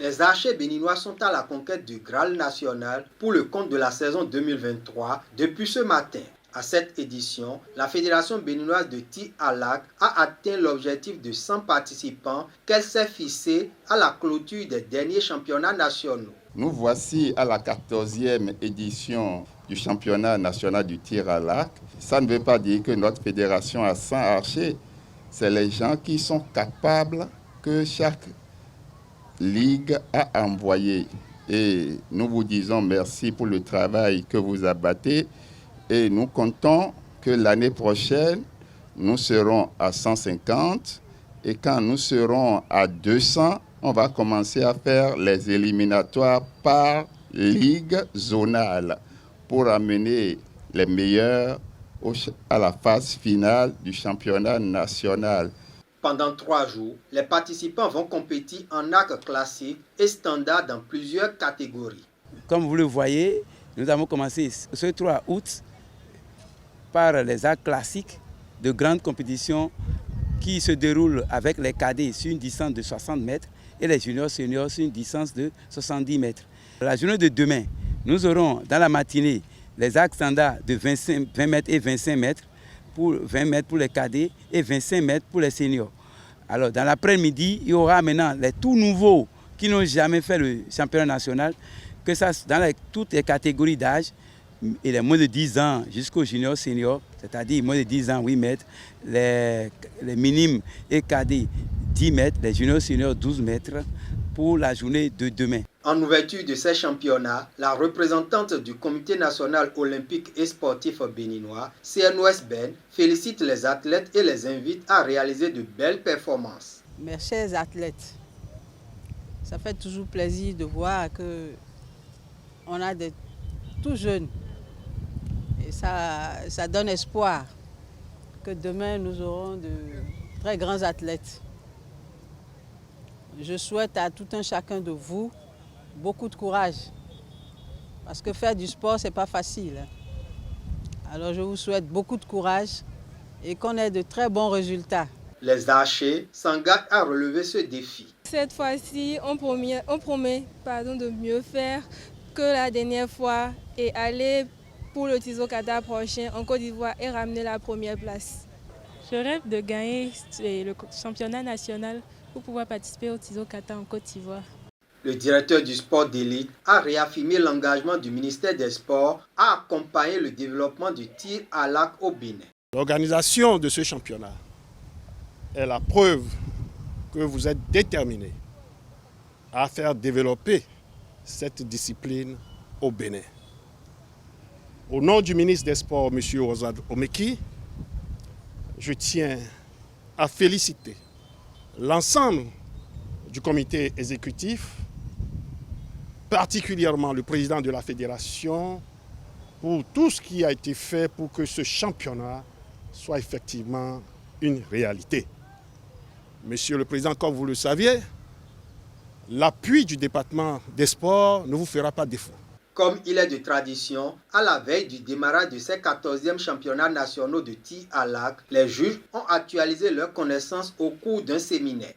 Les archers béninois sont à la conquête du Graal national pour le compte de la saison 2023 depuis ce matin. À cette édition, la Fédération béninoise de tir à l'arc a atteint l'objectif de 100 participants qu'elle s'est fixé à la clôture des derniers championnats nationaux. Nous voici à la 14e édition du championnat national du tir à l'arc. Ça ne veut pas dire que notre fédération a 100 archers. C'est les gens qui sont capables que chaque ligue a envoyé. Et nous vous disons merci pour le travail que vous abattez. Et nous comptons que l'année prochaine, nous serons à 150. Et quand nous serons à 200, on va commencer à faire les éliminatoires par ligue zonale pour amener les meilleurs à la phase finale du championnat national. Pendant 3 jours, les participants vont compétir en arc classique et standard dans plusieurs catégories. Comme vous le voyez, nous avons commencé ce 3 août par les arcs classiques de grandes compétitions qui se déroulent avec les cadets sur une distance de 60 mètres et les juniors seniors sur une distance de 70 mètres. La journée de demain, nous aurons dans la matinée les arcs standards de 20 mètres et 25 mètres, pour 20 mètres pour les cadets et 25 mètres pour les seniors. Alors dans l'après-midi, il y aura maintenant les tout nouveaux qui n'ont jamais fait le championnat national, que ça dans toutes les catégories d'âge, et les moins de 10 ans jusqu'aux juniors seniors, c'est-à-dire moins de 10 ans 8 mètres, les minimes et cadets 10 mètres, les juniors seniors 12 mètres pour la journée de demain. En ouverture de ces championnats, la représentante du Comité national olympique et sportif béninois, CNOSBN, félicite les athlètes et les invite à réaliser de belles performances. Mes chers athlètes, ça fait toujours plaisir de voir qu'on a des tout jeunes. Et ça donne espoir que demain nous aurons de très grands athlètes. Je souhaite à tout un chacun de vous beaucoup de courage. Parce que faire du sport, ce n'est pas facile. Alors je vous souhaite beaucoup de courage et qu'on ait de très bons résultats. Les archers s'engagent à relever ce défi. Cette fois-ci, on promet de mieux faire que la dernière fois et aller pour le Tizo Kata prochain en Côte d'Ivoire et ramener la première place. Je rêve de gagner le championnat national pour pouvoir participer au Tizo Kata en Côte d'Ivoire. Le directeur du sport d'élite a réaffirmé l'engagement du ministère des Sports à accompagner le développement du tir à l'arc au Bénin. L'organisation de ce championnat est la preuve que vous êtes déterminés à faire développer cette discipline au Bénin. Au nom du ministre des Sports, M. Ozad Omeki, je tiens à féliciter l'ensemble du comité exécutif, particulièrement le président de la fédération, pour tout ce qui a été fait pour que ce championnat soit effectivement une réalité. Monsieur le Président, comme vous le saviez, l'appui du département des sports ne vous fera pas défaut. Comme il est de tradition, à la veille du démarrage de ces 14e championnats nationaux de tir à l'arc, les juges ont actualisé leurs connaissances au cours d'un séminaire.